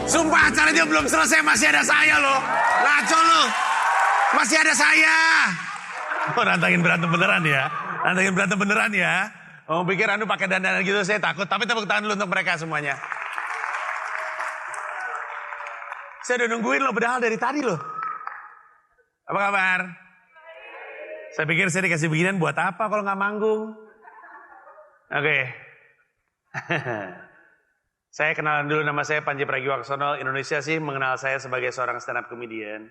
Sumpah acaranya belum selesai, masih ada saya loh. Ngaco loh. Masih ada saya. Oh, nantangin berantem beneran ya. Nantangin berantem beneran ya. Oh, pikir anu pakai dandanan gitu, saya takut. Tapi tepuk tangan dulu untuk mereka semuanya. Saya udah nungguin loh, padahal dari tadi loh. Apa kabar? Saya pikir saya dikasih beginian buat apa kalau nggak manggung? Oke. Saya kenalan dulu, nama saya Panji Pragiwaksono. Indonesia sih mengenal saya sebagai seorang stand up comedian.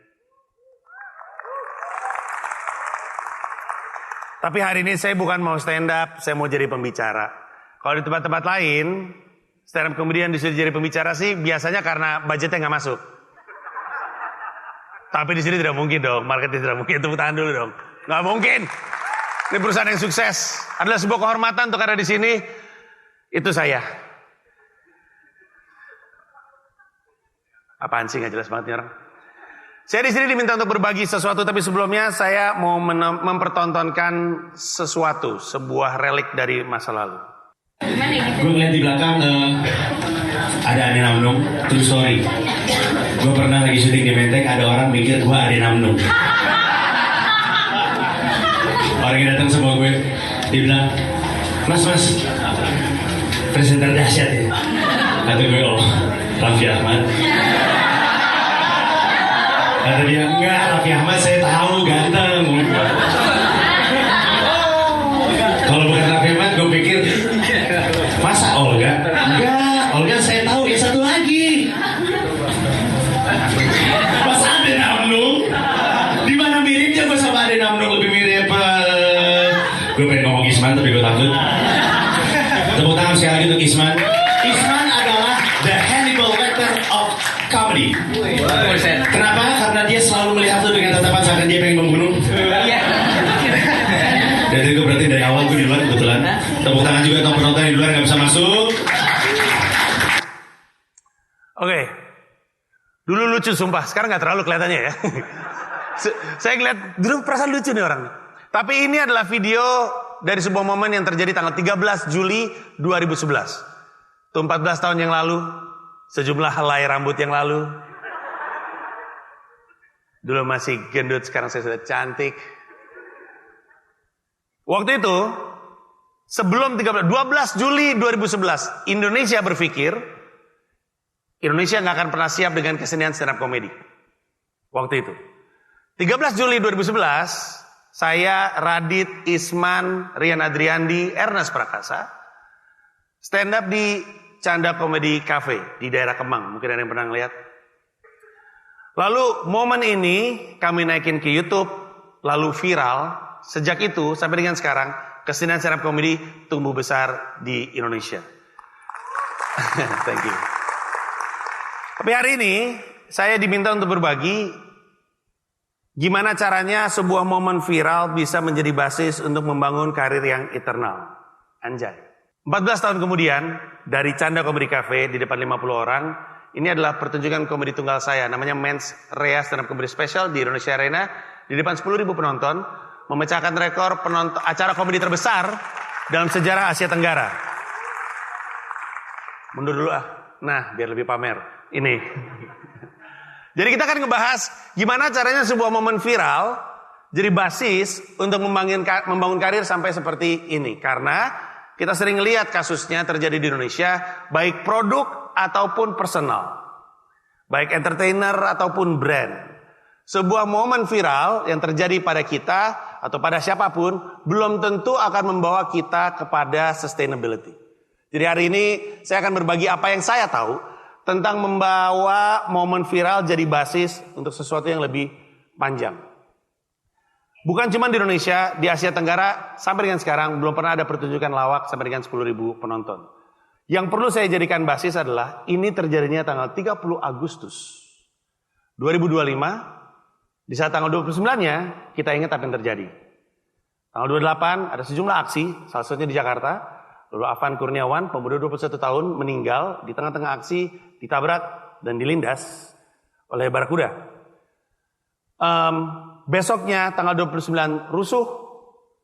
Tapi hari ini saya bukan mau stand up, saya mau jadi pembicara. Kalau di tempat-tempat lain, stand up comedian disuruh jadi pembicara sih biasanya karena budgetnya nggak masuk. Tapi di sini tidak mungkin dong, marketing tidak mungkin. Tepuk tangan dulu dong. Nggak mungkin. Ini perusahaan yang sukses. Adalah sebuah kehormatan untuk ada di sini. Itu saya. Apaan sih, nggak jelas banget nih orang. Saya di sini diminta untuk berbagi sesuatu, tapi sebelumnya saya mau mempertontonkan sesuatu, sebuah relik dari masa lalu. Gue ngeliat di belakang ada Ade Namnung, true story. Gue pernah lagi syuting di Menteng, ada orang mikir gue Ade Namnung. Orang yang datang sama gue, dia bilang, Mas, presenter dahsyat ya. Kata gue, oh, Raffi Ahmad. Kata dia, enggak, Raffi Ahmad saya tahu, ganteng. Kalau bukan Raffi Ahmad, gue pikir, masa Olga? Enggak, Olga saya tahu, ya satu lagi. Mas Ade Namnung? Di mana miripnya gue sama Ade Namnung lebih mirip? Gue pengen ngomong Isman, tapi gue takut. Tepuk tangan sekali lagi untuk Isman. Isman adalah the Hannibal Lecter of comedy. Kenapa? Karena dia selalu melihat lu dengan tatapan seakan dia pengen membunuh. Jadi gue berarti dari awal gue di luar kebetulan. Tepuk tangan juga untuk penonton di luar nggak bisa masuk. Oke. Dulu lucu sumpah, sekarang nggak terlalu kelihatannya ya. Saya ngeliat dulu perasaan lucu nih orang. Tapi ini adalah video dari sebuah momen yang terjadi tanggal 13 Juli 2011. Itu 14 tahun yang lalu, sejumlah helai rambut yang lalu. Dulu masih gendut, sekarang saya sudah cantik. Waktu itu, sebelum 12 Juli 2011, Indonesia berpikir, Indonesia nggak akan pernah siap dengan kesenian stand up comedy. Waktu itu. 13 Juli 2011, saya, Radit, Isman, Rian Adriandi, Ernest Prakasa, stand up di Canda Comedy Cafe di daerah Kemang. Mungkin ada yang pernah ngeliat. Lalu momen ini kami naikin ke YouTube, lalu viral. Sejak itu sampai dengan sekarang, kesenian stand up comedy tumbuh besar di Indonesia. Thank you. Tapi hari ini saya diminta untuk berbagi gimana caranya sebuah momen viral bisa menjadi basis untuk membangun karir yang eternal. Anjay. 14 tahun kemudian, dari Canda Comedy Cafe di depan 50 orang, ini adalah pertunjukan komedi tunggal saya, namanya Men's Rea Stand Up Comedy Special di Indonesia Arena, di depan 10.000 penonton, memecahkan rekor penonton acara komedi terbesar dalam sejarah Asia Tenggara. Mundur dulu ah. Nah, biar lebih pamer. Ini. Jadi kita akan ngebahas gimana caranya sebuah momen viral jadi basis untuk membangun karir sampai seperti ini. Karena kita sering lihat kasusnya terjadi di Indonesia, baik produk ataupun personal. Baik entertainer ataupun brand. Sebuah momen viral yang terjadi pada kita atau pada siapapun belum tentu akan membawa kita kepada sustainability. Jadi hari ini saya akan berbagi apa yang saya tahu tentang membawa momen viral jadi basis untuk sesuatu yang lebih panjang. Bukan cuma di Indonesia, di Asia Tenggara sampai dengan sekarang belum pernah ada pertunjukan lawak sampai dengan 10.000 penonton. Yang perlu saya jadikan basis adalah ini terjadinya tanggal 30 Agustus 2025. Di saat tanggal 29-nya kita ingat apa yang terjadi. Tanggal 28 ada sejumlah aksi, salah satunya di Jakarta. Lalu Afan Kurniawan, pemuda 21 tahun, meninggal di tengah-tengah aksi, ditabrak dan dilindas oleh barakuda. Besoknya tanggal 29 rusuh,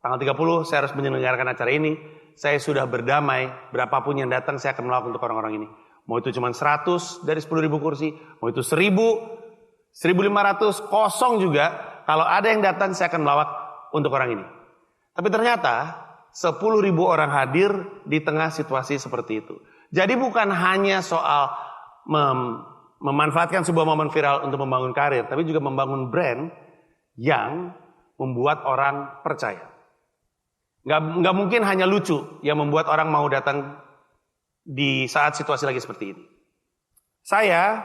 tanggal 30 saya harus menyelenggarakan acara ini. Saya sudah berdamai, berapapun yang datang saya akan melakukan untuk orang-orang ini. Mau itu cuma 100 dari 10.000 kursi, mau itu 1.000, 1.500, kosong juga. Kalau ada yang datang, saya akan melawat untuk orang ini. Tapi ternyata 10.000 orang hadir di tengah situasi seperti itu. Jadi bukan hanya soal memanfaatkan sebuah momen viral untuk membangun karir, tapi juga membangun brand yang membuat orang percaya. Nggak mungkin hanya lucu yang membuat orang mau datang di saat situasi lagi seperti ini. Saya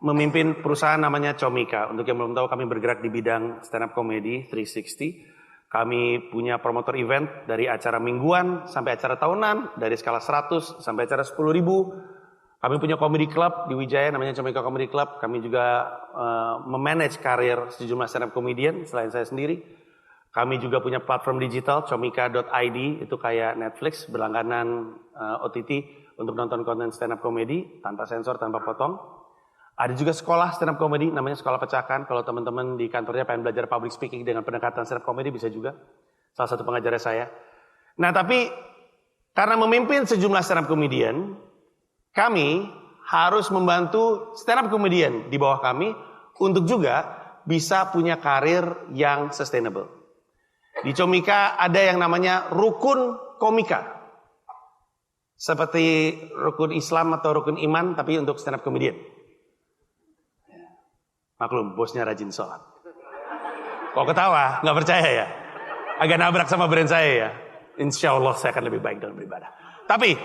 memimpin perusahaan namanya Comika. Untuk yang belum tahu, kami bergerak di bidang stand up comedy 360. Kami punya promotor event dari acara mingguan sampai acara tahunan, dari skala 100 sampai acara 10.000. Kami punya comedy club di Wijaya namanya Comika Comedy Club. Kami juga memanage karir sejumlah stand up comedian selain saya sendiri. Kami juga punya platform digital comika.id, itu kayak Netflix, berlangganan OTT untuk nonton konten stand up comedy tanpa sensor, tanpa potong. Ada juga sekolah stand up comedy namanya Sekolah Pecahkan. Kalau teman-teman di kantornya pengen belajar public speaking dengan pendekatan stand up comedy bisa juga. Salah satu pengajarnya saya. Nah, tapi karena memimpin sejumlah stand up comedian, kami harus membantu stand up comedian di bawah kami untuk juga bisa punya karir yang sustainable. Di Comika ada yang namanya rukun komika. Seperti rukun Islam atau rukun iman, tapi untuk stand up comedian. Maklum, bosnya rajin sholat. Kok ketawa? Nggak percaya ya? Agak nabrak sama brand saya ya? Insya Allah saya akan lebih baik dalam beribadah. Tapi,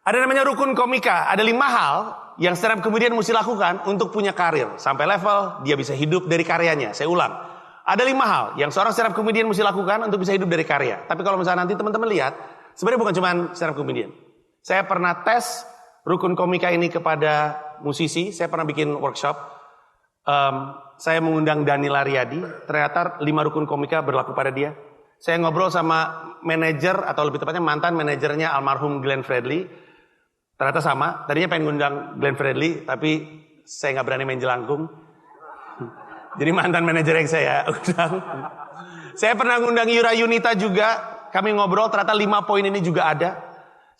ada namanya rukun komika. Ada 5 hal yang stand up comedian mesti lakukan untuk punya karir. Sampai level dia bisa hidup dari karyanya. Saya ulang. Ada 5 hal yang seorang stand up comedian mesti lakukan untuk bisa hidup dari karya. Tapi kalau misalnya nanti teman-teman lihat, sebenarnya bukan cuma stand up comedian. Saya pernah tes rukun komika ini kepada musisi. Saya pernah bikin workshop. Saya mengundang Danila Riyadi. Ternyata 5 rukun komika berlaku pada dia. Saya ngobrol sama manajer, atau lebih tepatnya mantan manajernya almarhum Glenn Fredly. Ternyata sama. Tadinya pengen ngundang Glenn Fredly, tapi saya nggak berani main jelangkung. Jadi mantan manajer yang saya undang. Saya pernah ngundang Yura Yunita juga. Kami ngobrol, ternyata 5 poin ini juga ada.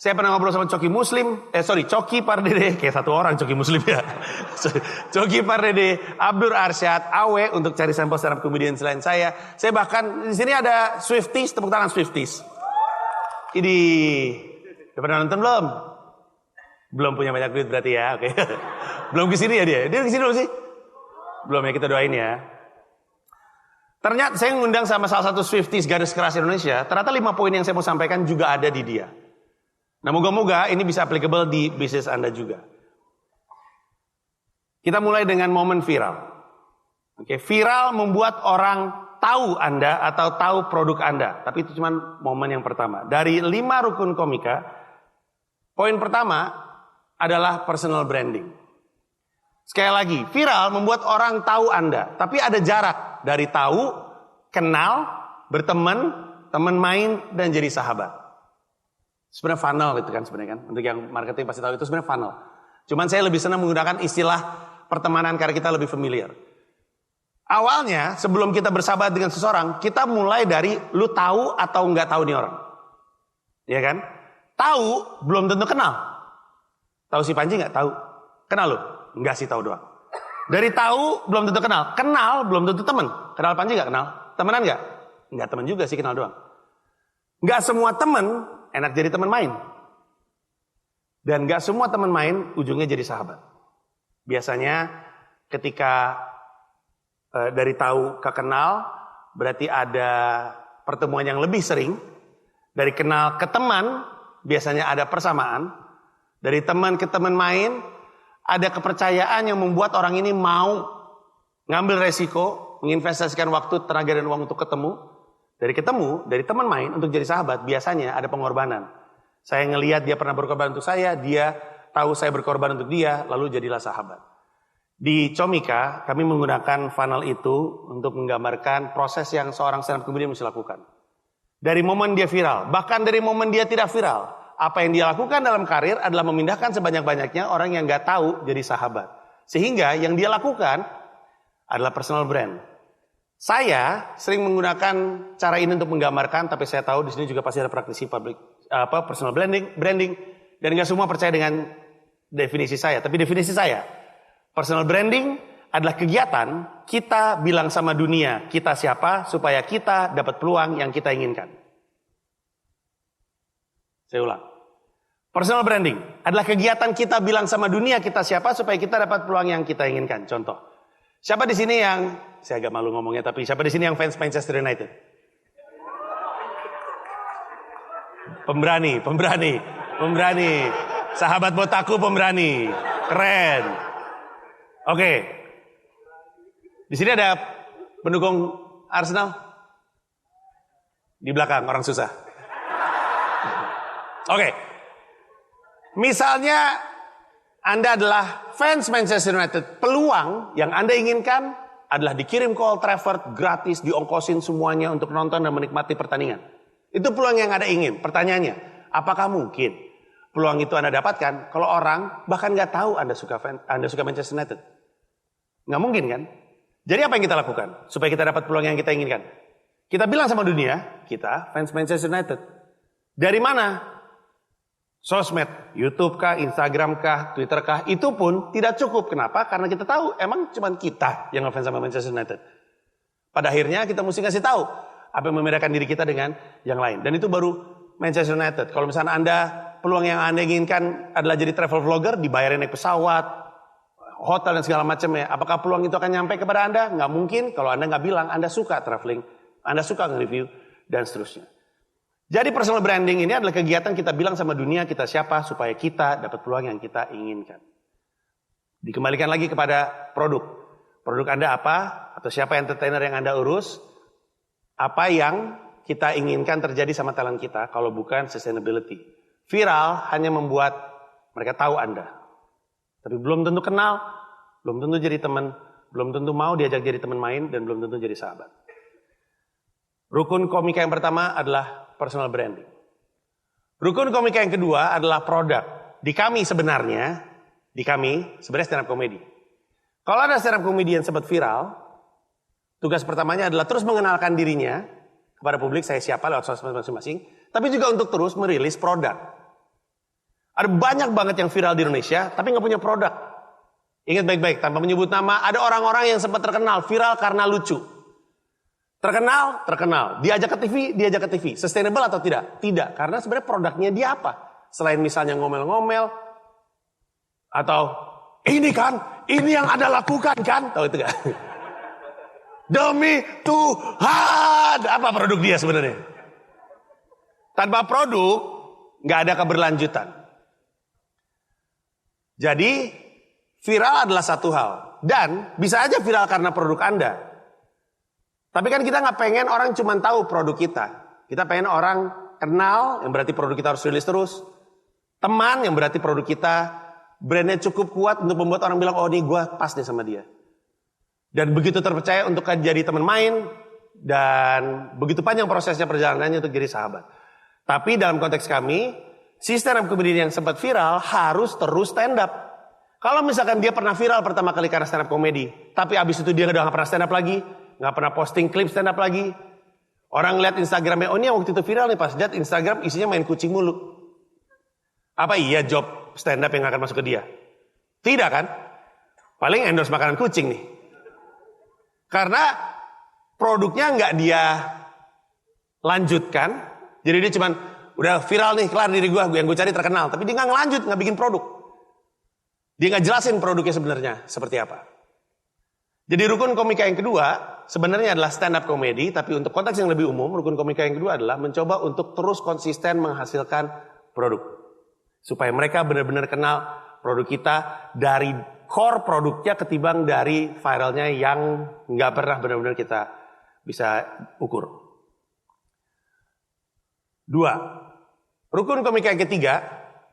Saya pernah ngobrol sama Coki Pardede. Kayak satu orang Coki Muslim ya. Coki Pardede, Abdur Arsyad, Awe untuk cari sampel stand up comedian selain saya. Saya bahkan, di sini ada Swifties, tepuk tangan Swifties. Ini, udah pernah nonton belum? Belum punya banyak duit berarti ya, oke. Belum kesini ya dia? Dia kesini belum sih? Belum ya, kita doain ya. Ternyata saya ngundang sama salah satu Swifties garis keras Indonesia. Ternyata 5 poin yang saya mau sampaikan juga ada di dia. Nah, moga-moga ini bisa applicable di bisnis Anda juga. Kita mulai dengan momen viral. Oke, viral membuat orang tahu Anda atau tahu produk Anda. Tapi itu cuma momen yang pertama. Dari 5 rukun komika, poin pertama adalah personal branding. Sekali lagi, viral membuat orang tahu Anda. Tapi ada jarak dari tahu, kenal, berteman, teman main, dan jadi sahabat. Sebenarnya funnel itu kan sebenarnya kan. Untuk yang marketing pasti tahu itu sebenarnya funnel. Cuman saya lebih senang menggunakan istilah pertemanan karena kita lebih familiar. Awalnya sebelum kita bersahabat dengan seseorang, kita mulai dari lu tahu atau nggak tahu nih orang. Ya kan? Tahu belum tentu kenal. Tahu si Panji nggak? Tahu. Kenal lu? Nggak sih, tahu doang. Dari tahu belum tentu kenal. Kenal belum tentu teman. Kenal Panji nggak? Kenal. Temenan nggak? Nggak teman juga sih, kenal doang. Nggak semua teman enak jadi teman main. Dan gak semua teman main ujungnya jadi sahabat. Biasanya ketika dari tahu ke kenal, berarti ada pertemuan yang lebih sering. Dari kenal ke teman, biasanya ada persamaan. Dari teman ke teman main, ada kepercayaan yang membuat orang ini mau ngambil resiko, menginvestasikan waktu, tenaga, dan uang untuk ketemu. Dari teman main untuk jadi sahabat, biasanya ada pengorbanan. Saya ngelihat dia pernah berkorban untuk saya, dia tahu saya berkorban untuk dia, lalu jadilah sahabat. Di Comika, kami menggunakan funnel itu untuk menggambarkan proses yang seorang stand up comedian mesti lakukan. Dari momen dia viral, bahkan dari momen dia tidak viral. Apa yang dia lakukan dalam karir adalah memindahkan sebanyak-banyaknya orang yang gak tahu jadi sahabat. Sehingga yang dia lakukan adalah personal brand. Saya sering menggunakan cara ini untuk menggambarkan, tapi saya tahu di sini juga pasti ada praktisi personal branding, dan nggak semua percaya dengan definisi saya. Tapi definisi saya, personal branding adalah kegiatan kita bilang sama dunia kita siapa supaya kita dapat peluang yang kita inginkan. Saya ulang. Personal branding adalah kegiatan kita bilang sama dunia kita siapa supaya kita dapat peluang yang kita inginkan. Contoh, siapa di sini yang, saya agak malu ngomongnya, tapi siapa di sini yang fans Manchester United? Pemberani. Sahabat botaku pemberani. Keren. Oke. Di sini ada pendukung Arsenal? Di belakang, orang susah. Oke. Misalnya Anda adalah fans Manchester United, peluang yang Anda inginkan adalah dikirim ke Old Trafford gratis, diongkosin semuanya untuk nonton dan menikmati pertandingan. Itu peluang yang Anda ingin. Pertanyaannya, apakah mungkin peluang itu Anda dapatkan kalau orang bahkan nggak tahu Anda suka Manchester United? Nggak mungkin kan? Jadi apa yang kita lakukan supaya kita dapat peluang yang kita inginkan? Kita bilang sama dunia, kita fans Manchester United. Dari mana? Sosmed, YouTube kah, Instagram kah, Twitter kah, itu pun tidak cukup. Kenapa? Karena kita tahu emang cuma kita yang ngefans sama Manchester United. Pada akhirnya kita mesti ngasih tahu apa yang membedakan diri kita dengan yang lain. Dan itu baru Manchester United. Kalau misalnya Anda, peluang yang Anda inginkan adalah jadi travel vlogger, dibayarin naik pesawat, hotel dan segala macamnya. Apakah peluang itu akan nyampe kepada Anda? Nggak mungkin kalau Anda nggak bilang Anda suka traveling, Anda suka nge-review, dan seterusnya. Jadi personal branding ini adalah kegiatan kita bilang sama dunia kita siapa supaya kita dapat peluang yang kita inginkan. Dikembalikan lagi kepada produk. Produk Anda apa? Atau siapa entertainer yang Anda urus? Apa yang kita inginkan terjadi sama talent kita kalau bukan sustainability. Viral hanya membuat mereka tahu Anda. Tapi belum tentu kenal, belum tentu jadi teman, belum tentu mau diajak jadi teman main, dan belum tentu jadi sahabat. Rukun komika yang pertama adalah personal branding. Rukun komika yang kedua adalah produk. Di kami sebenarnya stand up comedy. Kalau ada stand up comedy yang sempat viral, tugas pertamanya adalah terus mengenalkan dirinya kepada publik, saya siapa lewat sosmed masing-masing, tapi juga untuk terus merilis produk. Ada banyak banget yang viral di Indonesia, tapi nggak punya produk. Ingat baik-baik, tanpa menyebut nama, ada orang-orang yang sempat terkenal, viral karena lucu. Terkenal. Diajak ke TV. Sustainable atau tidak? Tidak, karena sebenarnya produknya dia apa? Selain misalnya ngomel-ngomel, atau ini yang Anda lakukan kan? Tahu itu gak? Demi Tuhan, apa produk dia sebenarnya? Tanpa produk, nggak ada keberlanjutan. Jadi, viral adalah satu hal. Dan bisa aja viral karena produk Anda. Tapi kan kita nggak pengen orang cuma tahu produk kita. Kita pengen orang kenal, yang berarti produk kita harus rilis terus. Teman, yang berarti produk kita brandnya cukup kuat untuk membuat orang bilang, oh ini gue pas nih sama dia. Dan begitu terpercaya untuk jadi teman main. Dan begitu panjang prosesnya perjalanannya untuk jadi sahabat. Tapi dalam konteks kami, si stand up comedian yang sempat viral harus terus stand up. Kalau misalkan dia pernah viral pertama kali karena stand up comedy, tapi abis itu dia udah gak pernah stand up lagi, gak pernah posting klip stand up lagi. Orang lihat Instagramnya, oh ini yang waktu itu viral nih, pas lihat Instagram isinya main kucing mulu. Apa iya job stand up yang akan masuk ke dia? Tidak kan? Paling endorse makanan kucing nih. Karena produknya nggak dia lanjutkan, jadi dia cuman udah viral nih, kelar diri gue yang gue cari terkenal, tapi dia nggak ngelanjut, nggak bikin produk. Dia nggak jelasin produknya sebenarnya seperti apa. Jadi rukun komika yang kedua sebenarnya adalah stand up comedy, tapi untuk konteks yang lebih umum, rukun komika yang kedua adalah mencoba untuk terus konsisten menghasilkan produk. Supaya mereka benar-benar kenal produk kita dari core produknya ketimbang dari viralnya yang nggak pernah benar-benar kita bisa ukur. 2. Rukun komika yang ketiga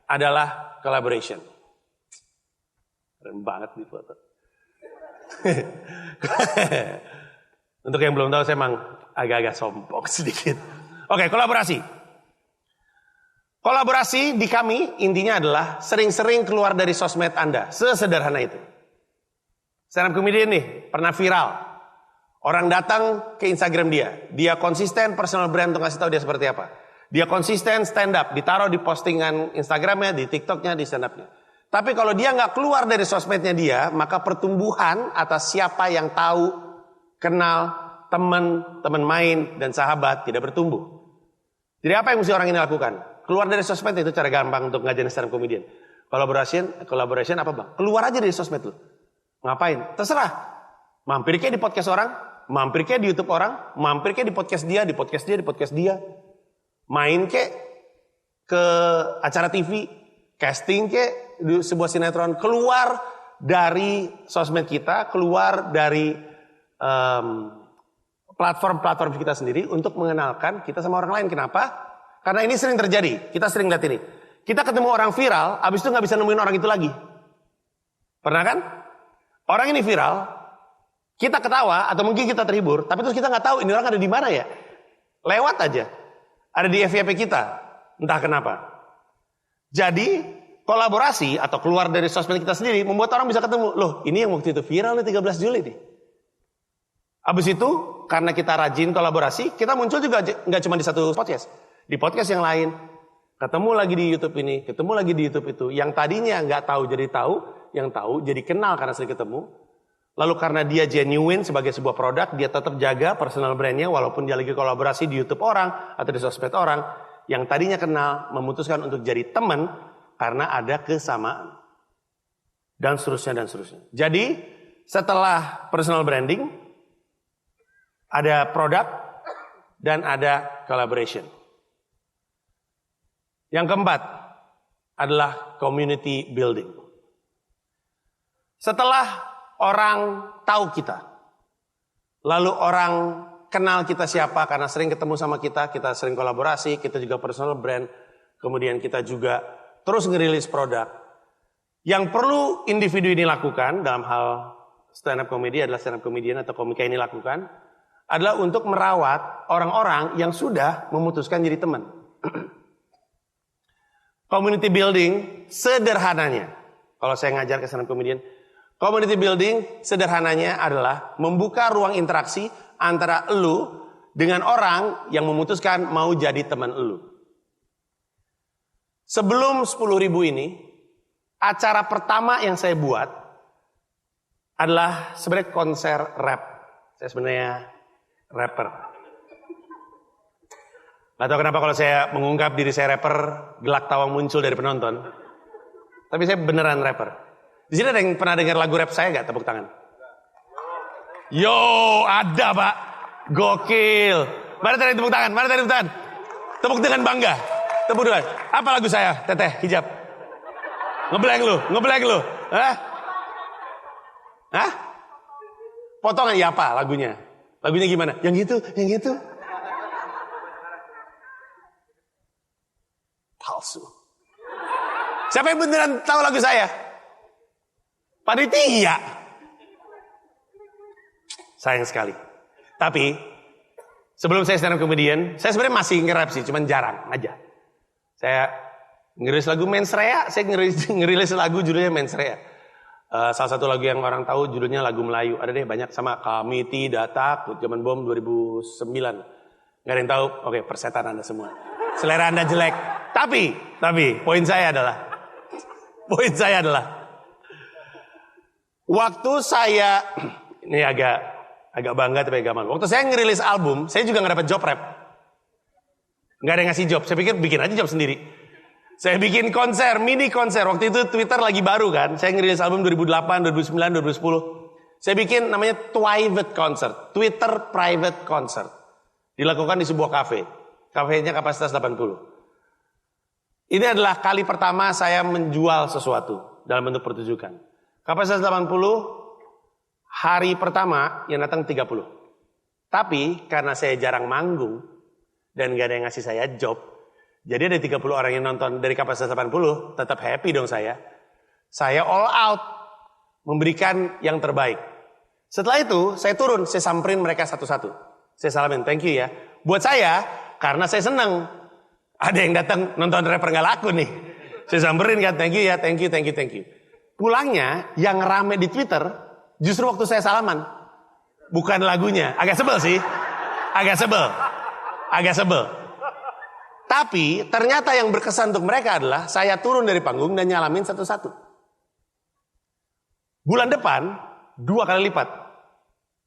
adalah collaboration. Keren banget nih foto. Untuk yang belum tahu, saya emang agak-agak sombong sedikit. Oke, kolaborasi. Kolaborasi di kami intinya adalah sering-sering keluar dari sosmed Anda. Sesederhana itu. Stand up comedian nih, pernah viral. Orang datang ke Instagram dia. Dia konsisten personal brand untuk ngasih tahu dia seperti apa. Dia konsisten stand up, ditaruh di postingan Instagramnya, di TikToknya, di stand upnya. Tapi kalau dia nggak keluar dari sosmednya dia, maka pertumbuhan atas siapa yang tahu, kenal, teman main, dan sahabat tidak bertumbuh. Jadi apa yang mesti orang ini lakukan? Keluar dari sosmed itu cara gampang untuk ngajarin stand up comedian. Collaboration apa bang? Keluar aja dari sosmed lu. Ngapain? Terserah. Mampir kayak di podcast orang, mampir kayak di YouTube orang, mampir kayak di podcast dia. Main kayak ke acara TV, casting kayak di sebuah sinetron. Keluar dari sosmed kita, keluar dari platform kita sendiri untuk mengenalkan kita sama orang lain. Kenapa? Karena ini sering terjadi. Kita sering lihat ini. Kita ketemu orang viral, abis itu nggak bisa nemuin orang itu lagi. Pernah kan? Orang ini viral, kita ketawa atau mungkin kita terhibur, tapi terus kita nggak tahu ini orang ada di mana ya. Lewat aja, ada di FYP kita, entah kenapa. Jadi kolaborasi atau keluar dari sosmed kita sendiri membuat orang bisa ketemu. Loh, ini yang waktu itu viral nih 13 Juli nih. Abis itu karena kita rajin kolaborasi, kita muncul juga nggak cuma di satu podcast, di podcast yang lain. Ketemu lagi di YouTube ini, ketemu lagi di YouTube itu. Yang tadinya nggak tahu jadi tahu, yang tahu jadi kenal karena sering ketemu. Lalu karena dia genuine sebagai sebuah produk, dia tetap jaga personal brandnya walaupun dia lagi kolaborasi di YouTube orang atau di sosmed orang. Yang tadinya kenal memutuskan untuk jadi teman karena ada kesamaan. Dan seterusnya. Jadi setelah personal branding, ada produk dan ada collaboration. Yang keempat adalah community building. Setelah orang tahu kita, lalu orang kenal kita siapa karena sering ketemu sama kita sering kolaborasi, kita juga personal brand, kemudian kita juga terus ngerilis produk. Yang perlu individu ini lakukan dalam hal stand up comedy adalah stand up comedian atau komika ini lakukan adalah untuk merawat orang-orang yang sudah memutuskan jadi teman. Community building sederhananya, kalau saya ngajar ke stand up comedian, community building sederhananya adalah membuka ruang interaksi antara elu dengan orang yang memutuskan mau jadi teman elu. Sebelum 10.000 ini, acara pertama yang saya buat adalah sebenarnya konser rap. Saya sebenarnya rapper. Gak tahu kenapa kalau saya mengungkap diri saya rapper, gelak tawa muncul dari penonton. Tapi saya beneran rapper. Di sini ada yang pernah dengar lagu rap saya gak? Tepuk tangan. Yo, ada pak. Gokil. Mana tadi tepuk tangan? Tepuk dengan bangga. Tepuk dengan. Apa lagu saya? Teteh, hijab. Ngeblank lu. Hah? Potongan, ya apa lagunya? Lagunya gimana? Yang gitu. Palsu. Siapa yang beneran tahu lagu saya? Panitia. Sayang sekali. Tapi sebelum saya stand up comedian, saya sebenarnya masih nge-rap sih, cuman jarang aja. Saya ngerilis lagu Mensrea, saya ngerilis lagu judulnya Mensrea. Salah satu lagu yang orang tahu judulnya lagu Melayu. Ada deh banyak sama Kami Tidak Takut, zaman bom 2009. Gak ada yang tahu? Oke, persetan Anda semua. Selera Anda jelek. Tapi poin saya adalah waktu saya ini agak bangga tapi agak malu. Waktu saya ngerilis album, saya juga nggak dapat job rap. Nggak ada yang ngasih job. Saya pikir bikin aja job sendiri. Saya bikin konser, mini konser. Waktu itu Twitter lagi baru kan. Saya ngerilis album 2008, 2009, 2010. Saya bikin namanya private concert, Twitter private concert. Dilakukan di sebuah kafe. Kafenya kapasitas 80. Ini adalah kali pertama saya menjual sesuatu dalam bentuk pertunjukan. Kapasitas 80, hari pertama yang datang 30. Tapi karena saya jarang manggung dan gak ada yang ngasih saya job, jadi ada 30 orang yang nonton dari kapasitas 80, tetap happy dong saya. Saya all out, memberikan yang terbaik. Setelah itu, saya turun, saya samperin mereka satu-satu. Saya salamin, thank you ya. Buat saya, karena saya senang. Ada yang datang nonton rapper gak laku nih. Saya samperin kan, thank you ya, thank you. Pulangnya, yang rame di Twitter, justru waktu saya salaman. Bukan lagunya. Agak sebel sih. Agak sebel. Tapi ternyata yang berkesan untuk mereka adalah saya turun dari panggung dan nyalamin satu-satu. Bulan depan 2 kali lipat.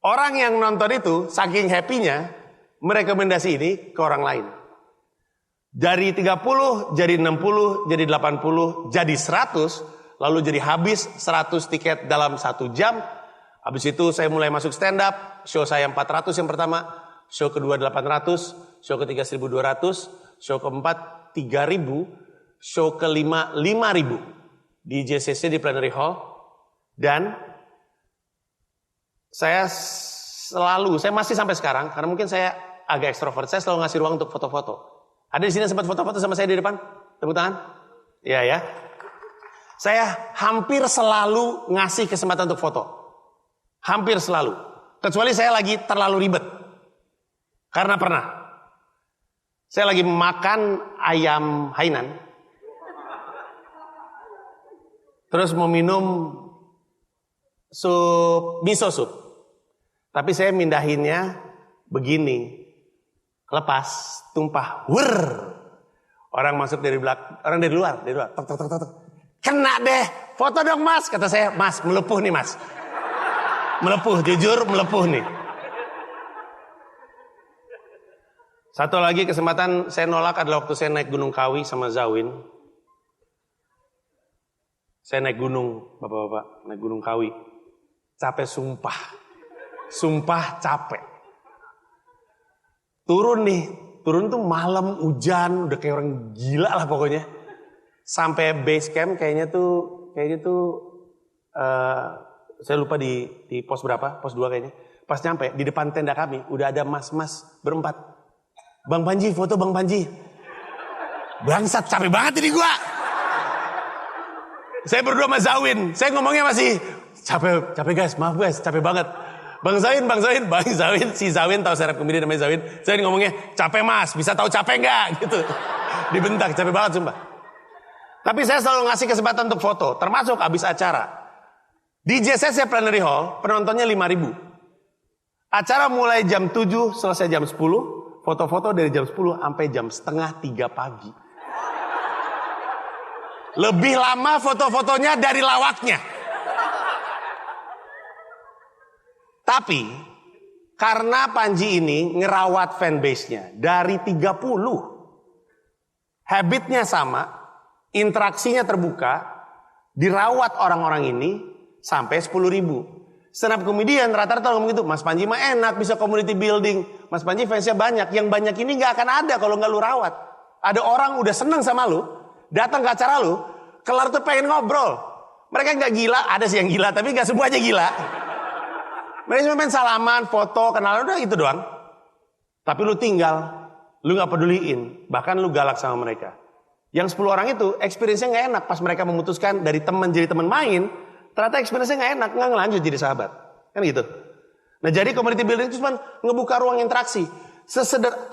Orang yang nonton itu saking happy-nya merekomendasi ini ke orang lain. Dari 30 jadi 60, jadi 80, jadi 100, lalu jadi habis 100 tiket dalam 1 jam. Habis itu saya mulai masuk stand up, show saya 400 yang pertama, show kedua 800, show ketiga 1200, show keempat 3000, show kelima 5000 di JCC di Plenary Hall. Dan saya masih sampai sekarang, karena mungkin saya agak ekstrovert, saya selalu ngasih ruang untuk foto-foto. Ada di sini sempat foto-foto sama saya di depan? Tepuk tangan. Iya ya. Saya hampir selalu ngasih kesempatan untuk foto. Hampir selalu. Kecuali saya lagi terlalu ribet. Karena pernah. Saya lagi makan ayam Hainan. Terus mau minum miso soup. Tapi saya mindahinnya begini. Lepas, tumpah, orang masuk dari belakang, orang dari luar, tok. Kena deh, foto dong mas, kata saya, mas melepuh nih mas. Melepuh, jujur melepuh nih. Satu lagi kesempatan saya nolak adalah waktu saya naik Gunung Kawi sama Zawin. Saya naik gunung, bapak-bapak, naik Gunung Kawi. Capek sumpah capek. Turun tuh malam hujan, udah kayak orang gila lah pokoknya. Sampai base camp kayaknya tuh saya lupa di pos berapa, pos 2 kayaknya. Pas nyampe di depan tenda kami udah ada mas-mas berempat. Bang Panji, foto Bang Panji. Bangsat, capek banget ini gua. Saya berdua sama Zawin, saya ngomongnya masih capek guys, maaf guys, capek banget. Bang Zawin, si Zawin tahu stand up comedy namanya Zawin. Zawin ngomongnya, capek mas, bisa tahu capek nggak? Gitu. Dibentak, capek banget sumpah. Tapi saya selalu ngasih kesempatan untuk foto, termasuk abis acara. Di JCC Plenary Hall, penontonnya 5.000. Acara mulai jam 7, selesai jam 10. Foto-foto dari jam 10 sampai jam setengah 3 pagi. Lebih lama foto-fotonya dari lawaknya. Tapi karena Panji ini ngerawat fanbase-nya dari 30. Habitnya sama, interaksinya terbuka, dirawat orang-orang ini sampai 10.000. Stand up comedian rata-rata ngomong gitu, Mas Panji mah enak bisa community building. Mas Panji fansnya banyak, yang banyak ini gak akan ada kalau gak lu rawat. Ada orang udah seneng sama lu, datang ke acara lu, kelar tuh pengen ngobrol. Mereka gak gila, ada sih yang gila, tapi gak semuanya gila. Mereka cuma main salaman, foto, kenalan, udah itu doang. Tapi lu tinggal, lu gak peduliin, bahkan lu galak sama mereka. Yang 10 orang itu experience-nya gak enak. Pas mereka memutuskan dari teman jadi teman main, ternyata experience-nya gak enak, gak ngelanjut jadi sahabat. Kan gitu. Nah jadi community building itu cuma ngebuka ruang interaksi.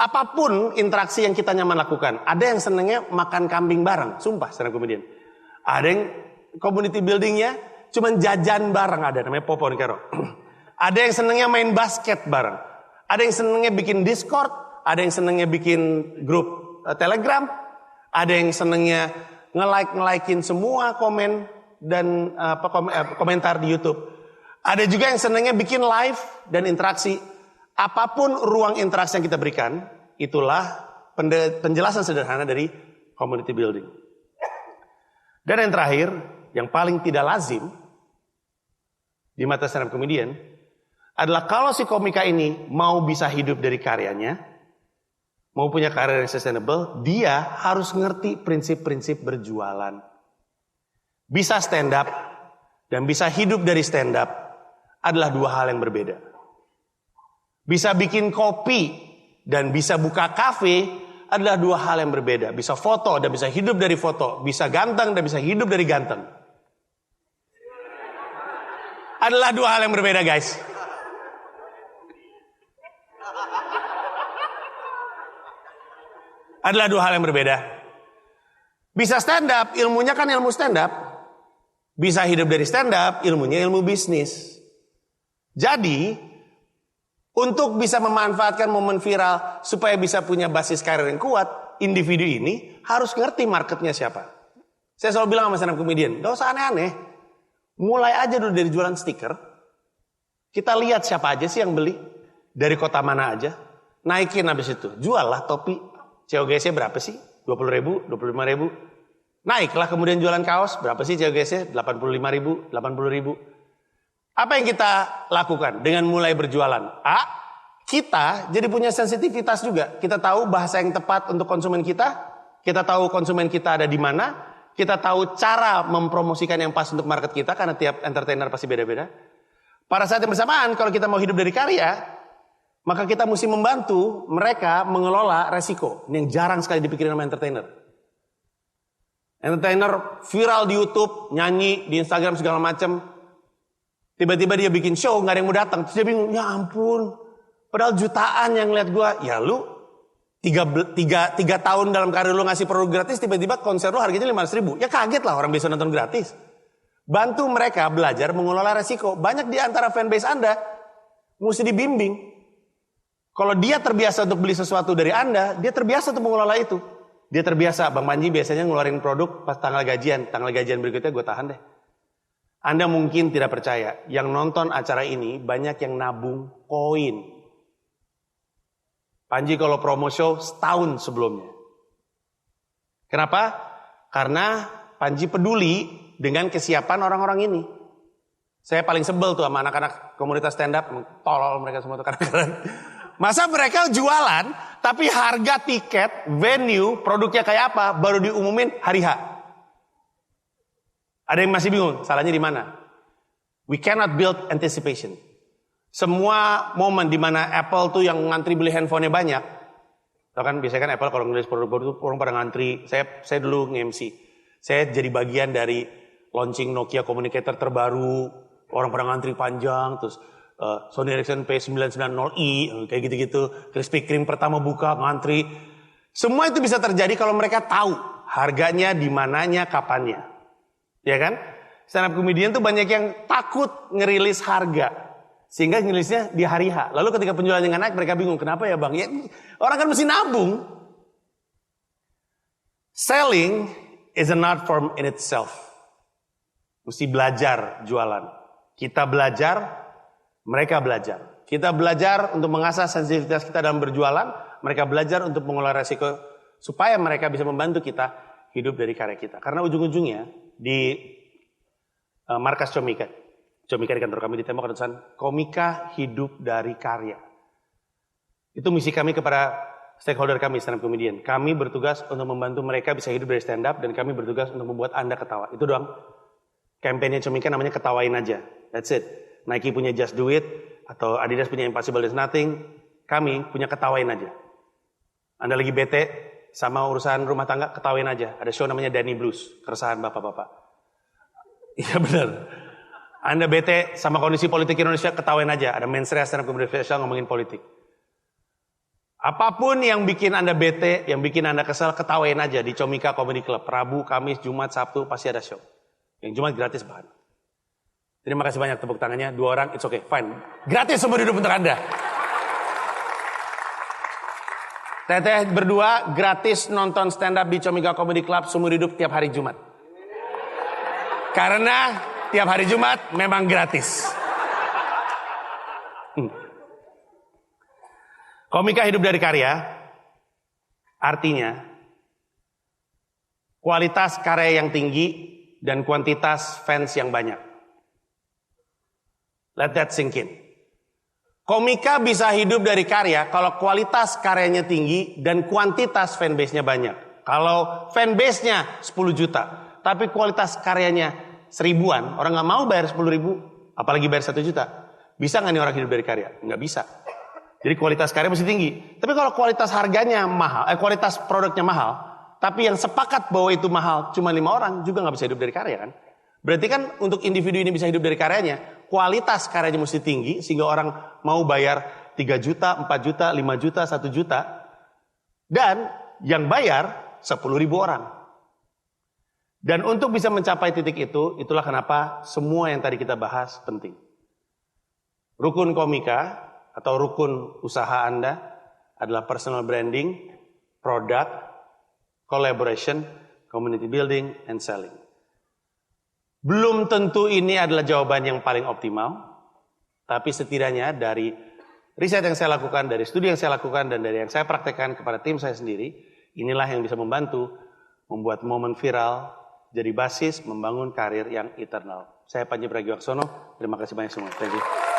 Apapun interaksi yang kita nyaman lakukan. Ada yang senengnya makan kambing bareng, sumpah stand up comedian. Ada yang community buildingnya cuma jajan bareng, ada namanya Popo Kero. Ada yang senengnya main basket bareng. Ada yang senengnya bikin Discord. Ada yang senengnya bikin grup Telegram. Ada yang senengnya nge-like-in semua komen dan komentar di YouTube. Ada juga yang senengnya bikin live dan interaksi. Apapun ruang interaksi yang kita berikan, itulah penjelasan sederhana dari community building. Dan yang terakhir, yang paling tidak lazim di mata stand up comedian adalah kalau si komika ini mau bisa hidup dari karyanya, mau punya karir yang sustainable, dia harus ngerti prinsip-prinsip berjualan. Bisa stand up dan bisa hidup dari stand up adalah 2 hal yang berbeda. Bisa bikin kopi dan bisa buka kafe adalah 2 hal yang berbeda. Bisa foto dan bisa hidup dari foto. Bisa ganteng dan bisa hidup dari ganteng. Adalah 2 hal yang berbeda guys. Adalah 2 hal yang berbeda. Bisa stand up, ilmunya kan ilmu stand up. Bisa hidup dari stand up, ilmunya ilmu bisnis. Jadi, untuk bisa memanfaatkan momen viral supaya bisa punya basis karir yang kuat, individu ini harus ngerti marketnya siapa. Saya selalu bilang sama stand up comedian, gak usah aneh-aneh. Mulai aja dulu dari jualan stiker. Kita lihat siapa aja sih yang beli. Dari kota mana aja. Naikin habis itu. Jual lah topi. COGS-nya berapa sih? 20.000, 25.000. Naiklah kemudian jualan kaos. Berapa sih COGS-nya? 85.000, 80.000. Apa yang kita lakukan dengan mulai berjualan? Kita jadi punya sensitivitas juga. Kita tahu bahasa yang tepat untuk konsumen kita. Kita tahu konsumen kita ada di mana. Kita tahu cara mempromosikan yang pas untuk market kita. Karena tiap entertainer pasti beda-beda. Pada saat yang bersamaan, kalau kita mau hidup dari karya, maka kita mesti membantu mereka mengelola resiko. Ini yang jarang sekali dipikirin sama entertainer. Entertainer viral di YouTube, nyanyi, di Instagram segala macam. Tiba-tiba dia bikin show, nggak ada yang mau datang. Terus dia bingung, ya ampun. Padahal jutaan yang lihat gua. Ya lu, 3 tahun dalam karir lu ngasih produk gratis, tiba-tiba konser lu harganya 500.000. Ya kaget lah orang bisa nonton gratis. Bantu mereka belajar mengelola resiko. Banyak di antara fanbase Anda mesti dibimbing. Kalau dia terbiasa untuk beli sesuatu dari Anda, dia terbiasa untuk mengelola itu. Dia terbiasa, Bang Panji biasanya ngeluarin produk pas tanggal gajian. Tanggal gajian berikutnya gue tahan deh. Anda mungkin tidak percaya, yang nonton acara ini banyak yang nabung koin. Panji kalau promo show setahun sebelumnya. Kenapa? Karena Panji peduli dengan kesiapan orang-orang ini. Saya paling sebel tuh sama anak-anak komunitas stand up. Tolol mereka semua tuh keren-keren. Masa mereka jualan, tapi harga tiket, venue, produknya kayak apa, baru diumumin hari H. Ada yang masih bingung, salahnya di mana? We cannot build anticipation. Semua momen di mana Apple tuh yang ngantri beli handphonenya banyak. Tahu kan biasanya kan Apple kalau nulis produk baru tuh orang pada ngantri. Saya dulu nge-MC. Saya jadi bagian dari launching Nokia communicator terbaru, orang pada ngantri panjang, terus Sony Ericsson P990i, kayak gitu-gitu, Krispy Kreme pertama buka, ngantri. Semua itu bisa terjadi kalau mereka tahu harganya, di mananya, kapannya. Ya kan? Stand up comedian tuh banyak yang takut ngerilis harga, sehingga ngerilisnya di hari H. Lalu ketika penjualannya nggak naik, mereka bingung, kenapa ya bang? Ya, orang kan mesti nabung. Selling is an art form in itself. Mesti belajar jualan. Kita belajar, mereka belajar. Kita belajar untuk mengasah sensitivitas kita dalam berjualan. Mereka belajar untuk mengelola resiko supaya mereka bisa membantu kita hidup dari karya kita. Karena ujung-ujungnya di markas Comika di kantor kami di Tembok ada tulisan Komika hidup dari karya. Itu misi kami kepada stakeholder kami stand up comedian. Kami bertugas untuk membantu mereka bisa hidup dari stand up dan kami bertugas untuk membuat Anda ketawa. Itu doang. Kampanye Comika namanya ketawain aja. That's it. Nike punya Just Do It atau Adidas punya Impossible Is Nothing. Kami punya ketawain aja. Anda lagi bete sama urusan rumah tangga, ketawain aja. Ada show namanya Danny Blues, keresahan bapak-bapak. Iya benar. Anda bete sama kondisi politik Indonesia, ketawain aja. Ada mensrea stand up comedy special ngomongin politik. Apapun yang bikin Anda bete, yang bikin Anda kesel, ketawain aja di Comika Comedy Club. Rabu, Kamis, Jumat, Sabtu pasti ada show. Yang Jumat gratis bahkan. Terima kasih banyak tepuk tangannya. 2 orang, it's okay, fine. Gratis seumur hidup untuk Anda. Teteh berdua gratis nonton stand up di Comika Comedy Club seumur hidup tiap hari Jumat. Karena tiap hari Jumat memang gratis. Komika hidup dari karya, artinya kualitas karya yang tinggi dan kuantitas fans yang banyak. Let that sink in. Komika bisa hidup dari karya kalau kualitas karyanya tinggi dan kuantitas fanbase-nya banyak. Kalau fanbase-nya 10 juta, tapi kualitas karyanya 1000-an, orang gak mau bayar 10.000, apalagi bayar 1 juta. Bisa gak nih orang hidup dari karya? Nggak bisa. Jadi kualitas karya mesti tinggi. Tapi kalau kualitas harganya mahal, kualitas produknya mahal, tapi yang sepakat bahwa itu mahal cuma 5 orang, juga nggak bisa hidup dari karya kan? Berarti kan untuk individu ini bisa hidup dari karyanya, kualitas karyanya mesti tinggi sehingga orang mau bayar 3 juta, 4 juta, 5 juta, 1 juta. Dan yang bayar 10.000 orang. Dan untuk bisa mencapai titik itu, itulah kenapa semua yang tadi kita bahas penting. Rukun Komika atau rukun usaha Anda adalah personal branding, product, collaboration, community building, and selling. Belum tentu ini adalah jawaban yang paling optimal, tapi setidaknya dari riset yang saya lakukan, dari studi yang saya lakukan, dan dari yang saya praktekkan kepada tim saya sendiri, inilah yang bisa membantu membuat momen viral jadi basis membangun karir yang eternal. Saya Panji Pragiwaksono, terima kasih banyak semua. Thank you.